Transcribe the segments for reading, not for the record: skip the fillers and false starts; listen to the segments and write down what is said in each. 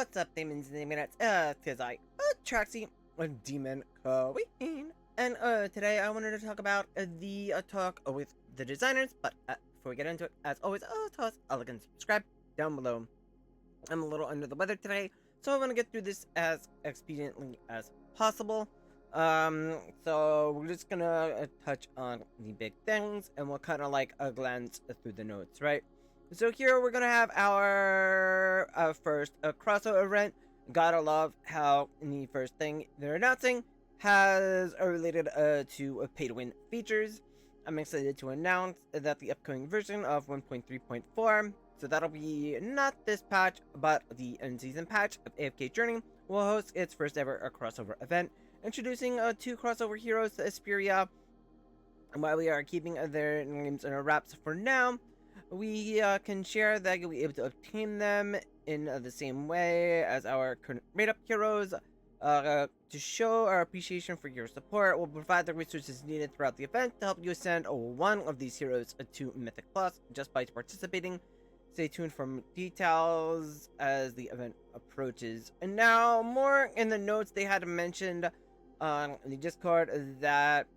What's up, demons and demonettes? Tis I, Traxy, a demon queen. And, today I wanted to talk about the talk with the designers, but, before we get into it, as always, toss a like and subscribe down below. I'm a little under the weather today, so I want to get through this as expediently as possible. So we're just gonna touch on the big things, and we'll kind of like glance through the notes, right? So here we're gonna have our first crossover event. Gotta love how the first thing they're announcing has related to pay-to-win features. I'm excited to announce that the upcoming version of 1.3.4, so that'll be not this patch, but the end-season patch of AFKJourney, will host its first ever crossover event, introducing two crossover heroes to Asperia. And while we are keeping their names in our wraps for now, we can share that you'll be able to obtain them in the same way as our current rate-up heroes. To show our appreciation for your support, we'll provide the resources needed throughout the event to help you ascend one of these heroes to Mythic Plus just by participating. Stay tuned for details as the event approaches. And now, more in the notes, they had mentioned on the Discord that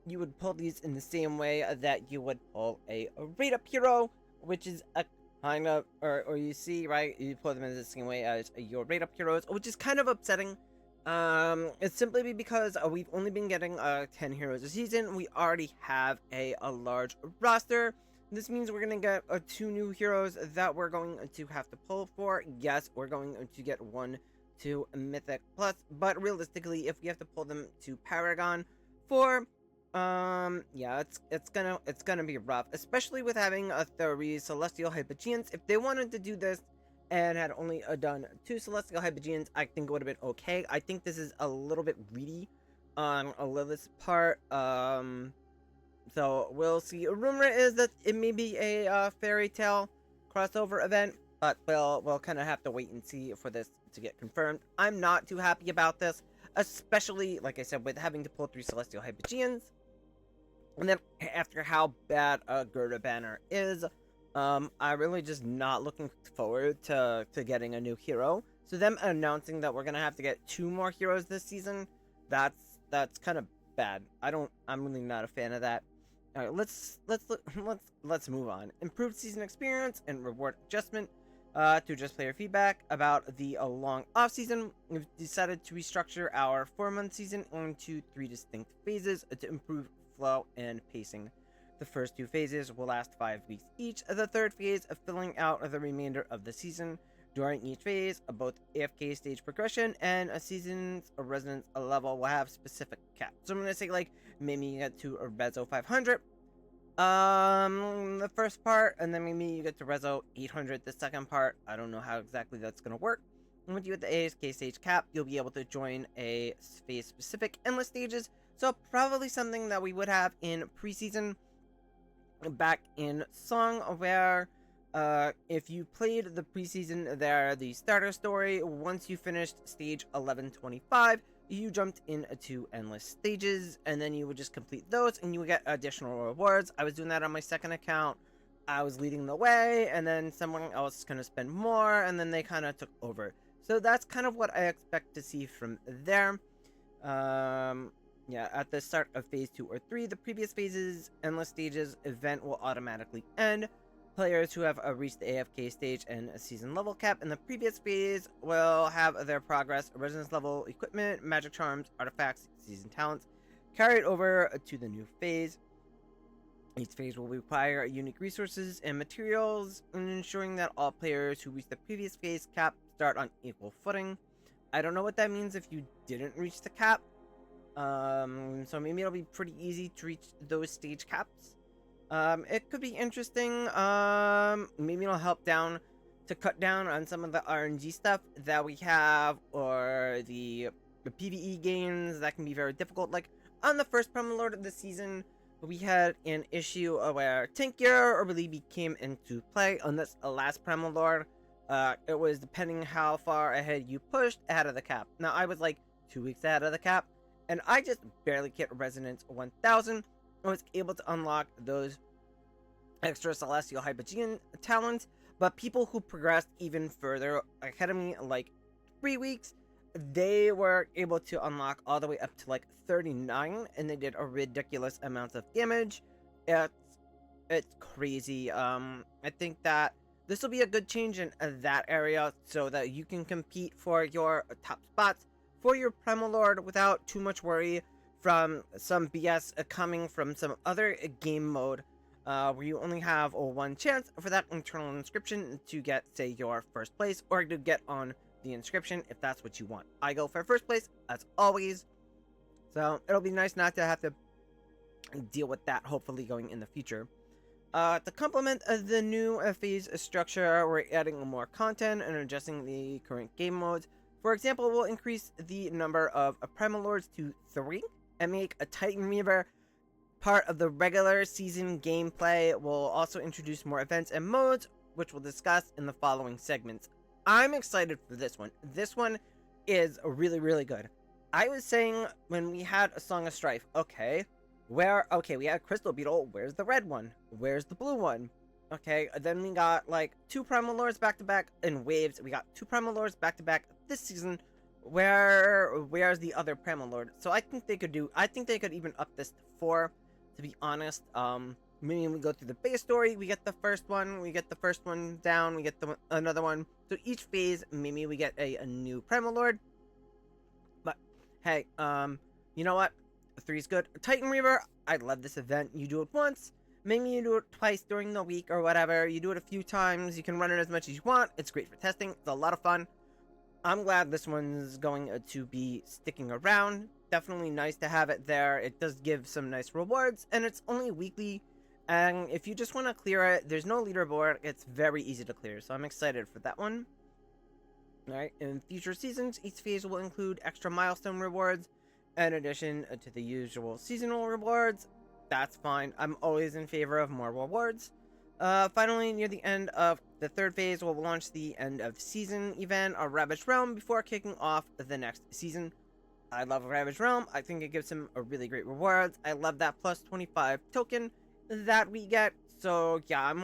you would pull these in the same way that you would pull a rate-up hero, which is a kind of, or you see, right, you pull them in the same way as your rate-up heroes, which is kind of upsetting. It's simply because we've only been getting 10 heroes a season. We already have a large roster. This means we're gonna get 2 new heroes that we're going to have to pull for. Yes, we're going to get 1 to Mythic Plus, but realistically, if we have to pull them to Paragon for yeah, it's gonna be rough, especially with having 3 Celestial Hypogeans. If they wanted to do this and had only done 2 Celestial Hypogeans, I think it would have been okay. I think this is a little bit greedy on Lilith's part. So we'll see. A rumor is that it may be a fairy tale crossover event, but we'll kind of have to wait and see for this to get confirmed. I'm not too happy about this, especially, like I said, with having to pull 3 Celestial Hypogeans. And then after how bad Gerda Banner is, I'm really just not looking forward to getting a new hero. So them announcing that we're gonna have to get 2 more heroes this season, that's kind of bad. I'm really not a fan of that. All right, let's move on. Improved season experience and reward adjustment. To address player feedback about the long off season, we've decided to restructure our 4-month season into 3 distinct phases to improve flow and pacing. The first 2 phases will last 5 weeks each, the third phase of filling out the remainder of the season. During each phase, both AFK stage progression and a season's residence level will have specific caps. So I'm gonna say, like, maybe you get to a Rezo 500 the first part, and then maybe you get to Rezo 800 the second part. I don't know how exactly that's gonna work. And once you hit the AFK stage cap, you'll be able to join a phase specific endless stages. So probably something that we would have in preseason back in Song, where if you played the preseason there, the starter story, once you finished stage 1125, you jumped into endless stages, and then you would just complete those and you would get additional rewards. I was doing that on my second account. I was leading the way, and then someone else is going to spend more, and then they kind of took over. So that's kind of what I expect to see from there. Yeah, at the start of phase 2 or 3, the previous phases endless stages event will automatically end. Players who have reached the AFK stage and a season level cap in the previous phase will have their progress, resonance level, equipment, magic charms, artifacts, season talents carried over to the new phase. Each phase will require unique resources and materials, and ensuring that all players who reach the previous phase cap start on equal footing. I don't know what that means if you didn't reach the cap. So maybe it'll be pretty easy to reach those stage caps. It could be interesting. Maybe it'll help to cut down on some of the RNG stuff that we have, or the PvE games that can be very difficult. Like on the first Primal Lord of the season, we had an issue where tank gear really came into play on this last Primal Lord. It was depending how far ahead you pushed ahead of the cap. Now I was like 2 weeks ahead of the cap, and I just barely hit Resonance 1000. I was able to unlock those extra Celestial Hypogean talents, but people who progressed even further ahead of me, like 3 weeks, they were able to unlock all the way up to like 39, and they did a ridiculous amount of damage. It's crazy. I think that this will be a good change in that area, so that you can compete for your top spots for your Primal Lord without too much worry from some BS coming from some other game mode, where you only have one chance for that internal inscription to get, say, your first place, or to get on the inscription if that's what you want. I go for first place, as always, so it'll be nice not to have to deal with that, hopefully, going in the future. To complement the new phase structure, we're adding more content and adjusting the current game modes. For example, we'll increase the number of Primal Lords to 3 and make a Titan Reaver part of the regular season gameplay. We'll also introduce more events and modes, which we'll discuss in the following segments. I'm excited for this one. This one is really, really good. I was saying when we had a Song of Strife, okay, we had Crystal Beetle, where's the red one? Where's the blue one? Okay, then we got like 2 Primal Lords back to back in waves. We got 2 Primal Lords back to back this season. Where's the other Primal Lord? So I think they could even up this to 4, to be honest. Maybe we go through the base story, we get the first one down, we get another one. So each phase, maybe we get a new Primal Lord. But hey, you know what? 3's good. Titan Reaver, I love this event. You do it once, maybe you do it twice during the week or whatever. You do it a few times, you can run it as much as you want. It's great for testing, it's a lot of fun. I'm glad this one's going to be sticking around. Definitely nice to have it there. It does give some nice rewards, and it's only weekly. And if you just want to clear it, there's no leaderboard. It's very easy to clear, so I'm excited for that one. Alright, in future seasons, each phase will include extra milestone rewards in addition to the usual seasonal rewards. That's fine. I'm always in favor of more rewards. Finally, near the end of the 3rd phase, we'll launch the end of season event, a Ravaged Realm, before kicking off the next season. I love Ravaged Realm. I think it gives him a really great rewards. I love that plus 25 token that we get. So yeah, I'm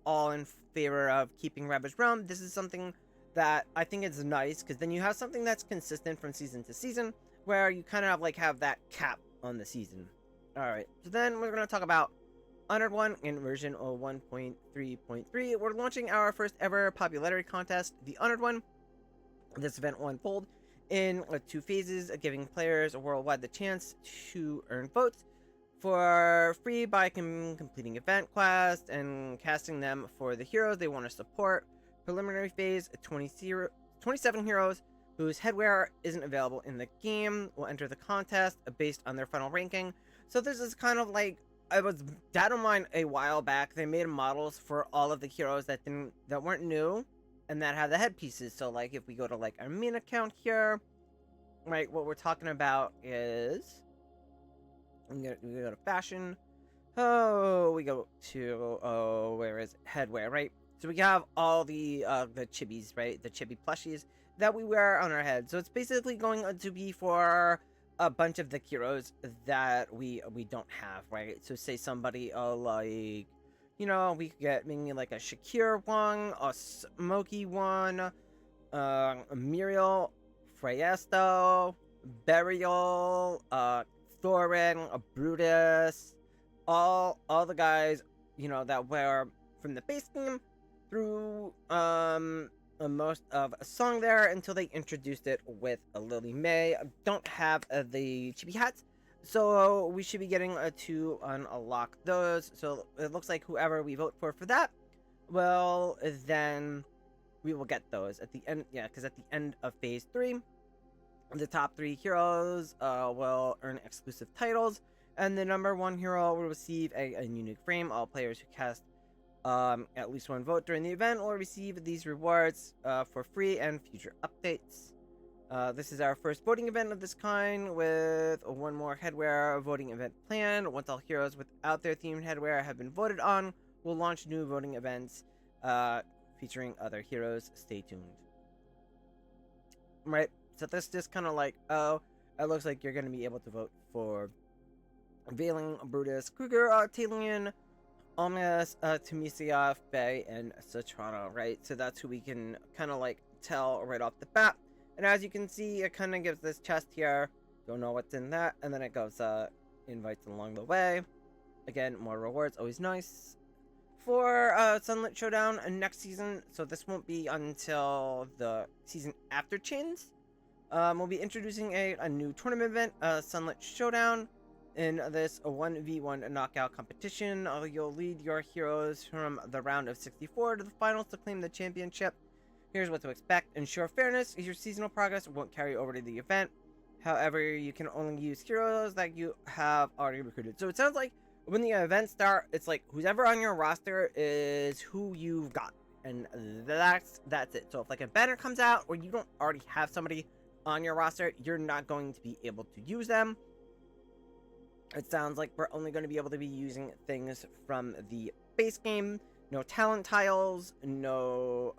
all in favor of keeping Ravaged Realm. This is something that I think is nice, because then you have something that's consistent from season to season, where you kind of like have that cap on the season. Alright, so then we're going to talk about Honored One in version 1.3.3. We're launching our first ever popularity contest, the Honored One. This event will unfold in 2 phases, giving players worldwide the chance to earn votes for free by completing event quests and casting them for the heroes they want to support. Preliminary phase, 27 heroes whose headwear isn't available in the game will enter the contest based on their final ranking. So this is kind of like, I was data mined a while back. They made models for all of the heroes that weren't new and that have the headpieces. So like if we go to like our main account here, right, what we're talking about is we go to fashion. We go to where is it? Headwear, right? So we have all the chibis, right? The chibi plushies that we wear on our head. So it's basically going to be for a bunch of the heroes that we don't have, right? So say somebody like, you know, we could get maybe like a Shakir one, a Smokey one, a Muriel, Freyesto, Burial, Thorin, a Brutus, all the guys, you know, that were from the base game through most of a song there until they introduced it with a Lily May. Don't have the chibi hats, so we should be getting to unlock those. So it looks like whoever we vote for that, well, then we will get those at the end. Yeah, because at the end of phase 3, the top 3 heroes will earn exclusive titles, and the number 1 hero will receive a unique frame. All players who cast at least 1 vote during the event will receive these rewards for free and future updates. This is our first voting event of this kind, with 1 more headwear voting event planned. Once all heroes without their themed headwear have been voted on, we'll launch new voting events featuring other heroes. Stay tuned. Right, so this just kind of like, oh, it looks like you're going to be able to vote for Veiling, Brutus, Kruger, Talion, Omnis, Timisiaf, Bay, and Satrana, right? So that's who we can kind of like tell right off the bat And as you can see, it kind of gives this chest here. Don't know what's in that. And then it goes, invites along the way. Again, more rewards, always nice. For Sunlit Showdown next season, so this won't be until the season after Chains. We'll be introducing a new tournament event, Sunlit Showdown. In this 1v1 knockout competition, you'll lead your heroes from the round of 64 to the finals to claim the championship. Here's what to expect. Ensure fairness, your seasonal progress won't carry over to the event. However, you can only use heroes that you have already recruited. So it sounds like when the events start, it's like whoever on your roster is who you've got. And that's it. So if like a banner comes out or you don't already have somebody on your roster, you're not going to be able to use them. It sounds like we're only going to be able to be using things from the base game. No talent tiles, no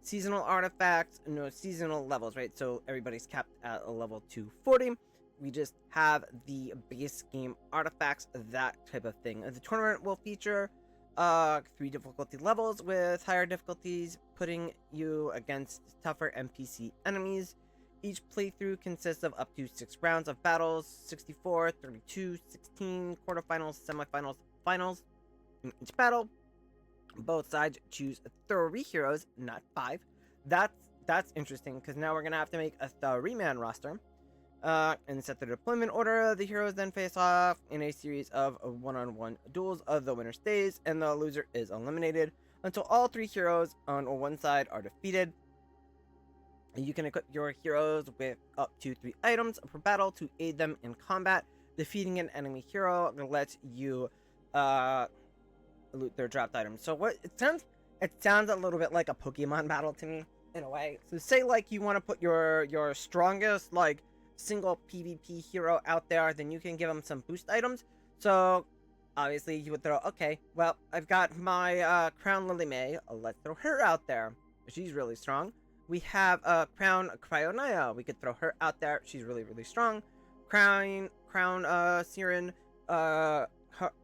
seasonal artifacts, no seasonal levels, right? So everybody's capped at a level 240. We just have the base game artifacts, that type of thing. The tournament will feature 3 difficulty levels, with higher difficulties putting you against tougher NPC enemies. Each playthrough consists of up to 6 rounds of battles, 64, 32, 16, quarterfinals, semifinals, finals. In each battle, both sides choose 3 heroes, not 5. That's interesting, because now we're going to have to make a 3-man roster. And set the deployment order. The heroes then face off in a series of one-on-one duels. The winner stays, and the loser is eliminated until all 3 heroes on one side are defeated. You can equip your heroes with up to 3 items per battle to aid them in combat. Defeating an enemy hero lets you loot their dropped items. So what it sounds a little bit like a Pokemon battle to me, in a way. So say like you want to put your strongest like single PvP hero out there, then you can give them some boost items. So obviously you would throw, okay, well, I've got my Crown Lily May, let's throw her out there. She's really strong. We have Crown Cryonaya, we could throw her out there, she's really strong. Crown Siren,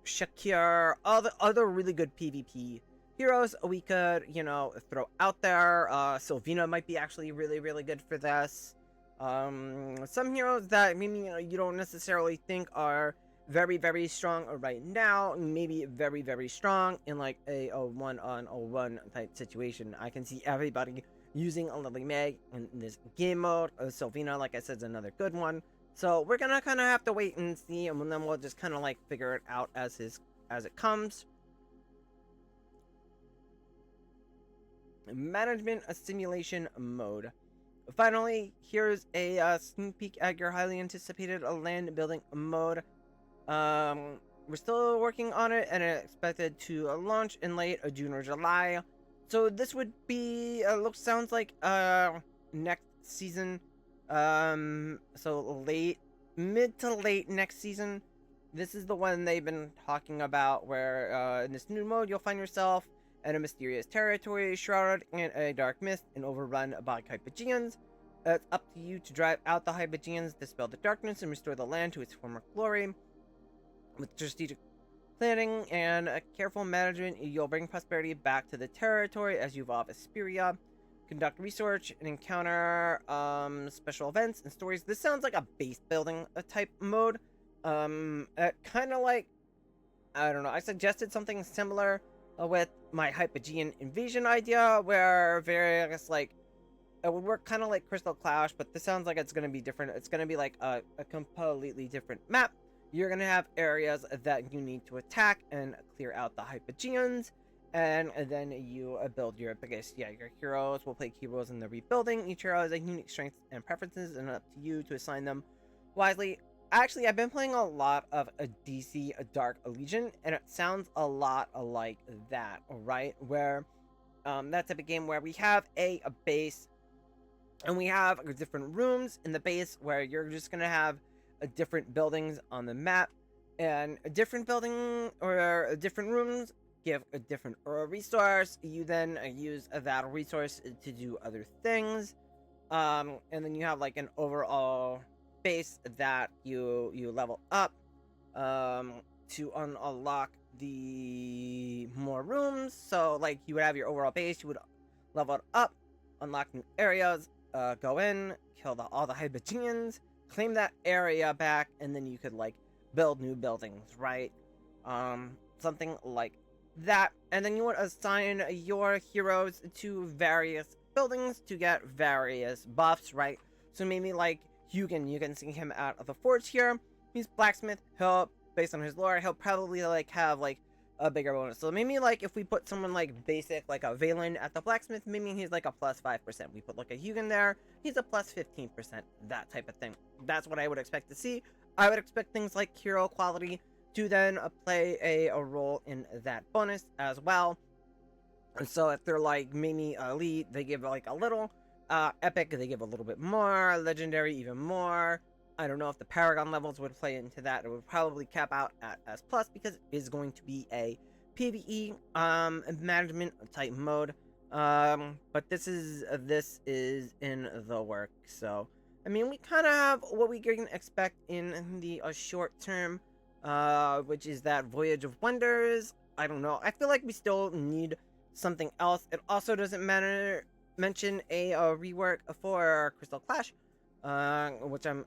Shakir, all the other really good PvP heroes we could, you know, throw out there. Sylvina might be actually really good for this. Some heroes that maybe you don't necessarily think are very strong right now, maybe very strong in like a 1-on-1 type situation. I can see everybody using a Lily May in this game mode. Sylvina, like I said, is another good one. So we're gonna kind of have to wait and see, and then we'll just kind of like figure it out as it comes. Management simulation mode. Finally, here's a sneak peek at your highly anticipated land building mode. We're still working on it, and it's expected to launch in late June or July. So this would be sounds like next season. So mid to late next season. This is the one they've been talking about, where in this new mode you'll find yourself in a mysterious territory shrouded in a dark mist and overrun by Hypogeans. It's up to you to drive out the Hypogeans, dispel the darkness, and restore the land to its former glory. With strategic planning and careful management, you'll bring prosperity back to the territory as you evolve Asperia. Conduct research and encounter special events and stories. This sounds like a base building type mode. Kind of like, I don't know, I suggested something similar with my Hypogean invasion idea, where various, like, it would work kind of like Crystal Clash, but this sounds like it's going to be different. It's going to be like a completely different map. You're going to have areas that you need to attack and clear out the Hypogeans, and then you build your biggest, your heroes will play key roles in the rebuilding. Each hero has a unique strengths and preferences, and up to you to assign them wisely. Actually, I've been playing a lot of a DC Dark Legion, and it sounds a lot like that, right? Where that type of game where we have a base, and we have different rooms in the base where you're just gonna have different buildings on the map, and a different building or different rooms give a different resource. You then use that resource to do other things, and then you have like an overall base that you level up to unlock the more rooms. So like you would have your overall base, you would level it up, unlock new areas, go in, kill all the Hypogeans, claim that area back, and then you could like build new buildings, right? Something like that. And then you would assign your heroes to various buildings to get various buffs, right? So maybe like you can see him out of the forge here. He's blacksmith. He'll, based on his lore, he'll probably like have like a bigger bonus. So maybe like if we put someone like basic, like a Valen at the blacksmith, maybe he's like a plus 5%. We put like a Hugin there, he's a plus 15%, that type of thing. That's what I would expect to see. I would expect things like hero quality to then play a role in that bonus as well. And so if they're like maybe elite, they give like a little, epic, they give a little bit more, legendary even more. I don't know if the Paragon levels would play into that. It would probably cap out at S+, because it is going to be a PvE management type mode. But this is in the work. So I mean, we kind of have what we can expect in the short term, which is that Voyage of Wonders. I don't know. I feel like we still need something else. It also doesn't mention a rework for Crystal Clash, which I'm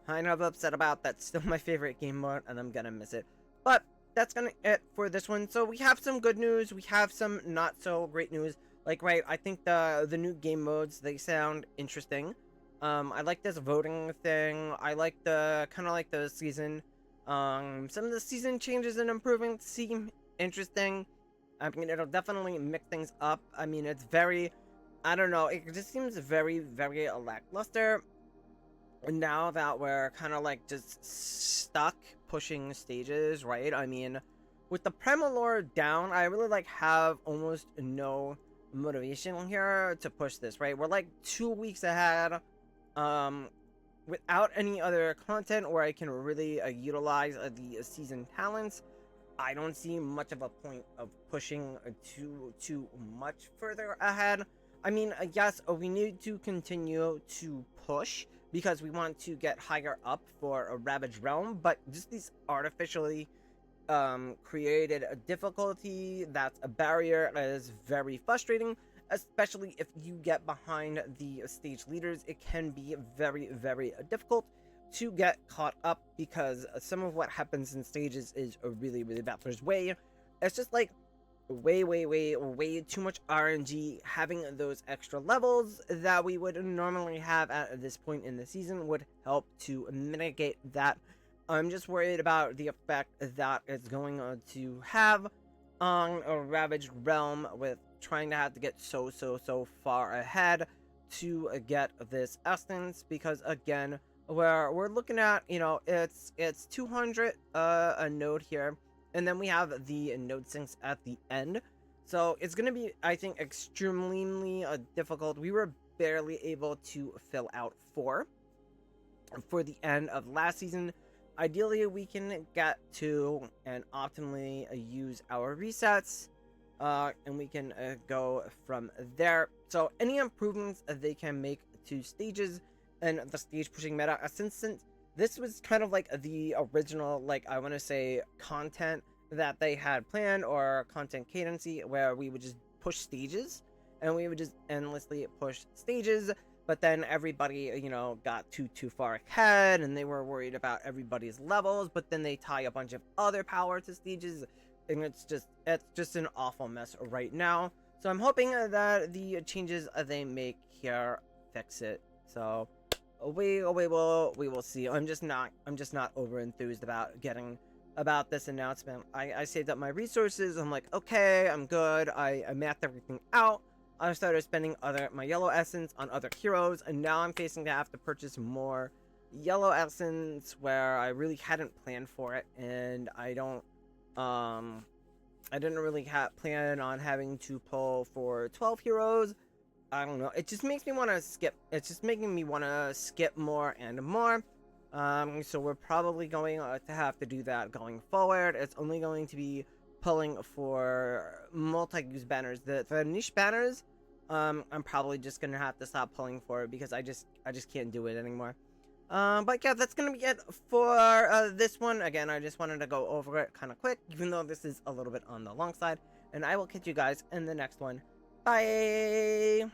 kind of upset about. That's still my favorite game mode, and I'm gonna miss it. But that's gonna it for this one. So we have some good news, we have some not so great news. Like, right, I think the new game modes, they sound interesting. I like this voting thing. I like the kind of like the season. Some of the season changes and improvements seem interesting. I mean, it'll definitely mix things up. I mean, it's very, I don't know, it just seems very, very lackluster. Now that we're kind of like just stuck pushing stages, right? I mean, with the Primal Lore down, I really like have almost no motivation here to push this, right? We're like 2 weeks ahead, without any other content where I can really utilize the season talents. I don't see much of a point of pushing too much further ahead. I mean, yes, we need to continue to push because we want to get higher up for a Ravaged Realm, but just these artificially created a difficulty, that's a barrier that is very frustrating, especially if you get behind the stage leaders. It can be very, very difficult to get caught up because some of what happens in stages is really, really bad. There's it's just like way too much RNG. Having those extra levels that we would normally have at this point in the season would help to mitigate that. I'm just worried about the effect that it's going to have on a Ravaged Realm with trying to have to get so far ahead to get this essence, because again, we're looking at, you know, it's 200 a node here, and then we have the node sinks at the end, so it's gonna be, I think, extremely difficult. We were barely able to fill out 4 for the end of last season. Ideally, we can get to and optimally use our resets, and we can go from there. So any improvements they can make to stages and the stage pushing meta, since this was kind of like the original, like, I want to say, content that they had planned, or content cadency, where we would just push stages and we would just endlessly push stages, but then everybody, you know, got too far ahead and they were worried about everybody's levels, but then they tie a bunch of other power to stages, and it's just an awful mess right now. So I'm hoping that the changes they make here fix it. So we will see. I'm just not over enthused about this announcement. I saved up my resources. I'm like, okay, I'm good. I mapped everything out. I started spending my yellow essence on other heroes, and now I'm facing to have to purchase more yellow essence where I really hadn't planned for it, and I didn't really plan on having to pull for 12 heroes. I don't know. It just makes me want to skip. It's just making me want to skip more and more. So we're probably going to have to do that going forward. It's only going to be pulling for multi-use banners. The niche banners, I'm probably just gonna have to stop pulling for it because I just can't do it anymore. But yeah, that's gonna be it for this one. Again, I just wanted to go over it kind of quick, even though this is a little bit on the long side. And I will catch you guys in the next one. Bye!